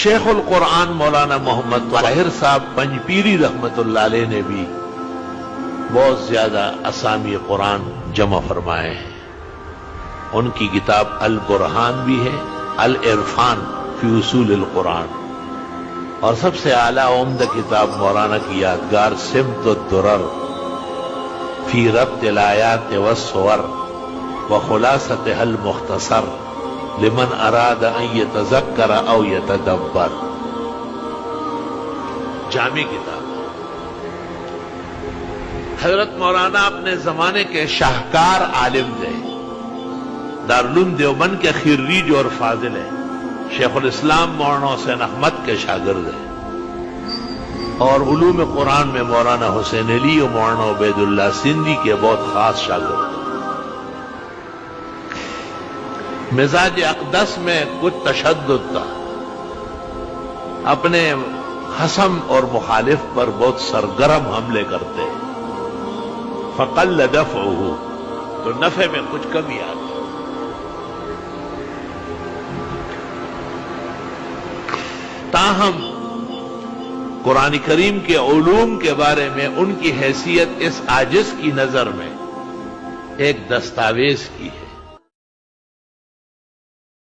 شیخ القرآن مولانا محمد طاہر صاحب پنجپیری رحمت اللہ علیہ نے بھی بہت زیادہ اسامی قرآن جمع فرمائے ہیں. ان کی کتاب البرہان بھی ہے، العرفان فی اصول القرآن، اور سب سے اعلیٰ عمدہ کتاب مولانا کی یادگار سمت الدرر فی ربط الآیات والصور وخلاصتها المختصر لمن اراد ان یتذکر او یتدبر. جامع کتاب. حضرت مولانا اپنے زمانے کے شاہکار عالم تھے، دارالعلوم دیوبند کے خریج اور فاضل ہیں. شیخ الاسلام مولانا حسین احمد کے شاگرد ہیں، اور علوم قرآن میں مولانا حسین علی اور مولانا عبید اللہ سندھی کے بہت خاص شاگرد ہیں. مزاج اقدس میں کچھ تشدد تھا، اپنے خصم اور مخالف پر بہت سرگرم حملے کرتے، فقل دفعہ، تو نفع میں کچھ کمی آ گئی. تاہم قرآن کریم کے علوم کے بارے میں ان کی حیثیت اس عاجز کی نظر میں ایک دستاویز کی ہے.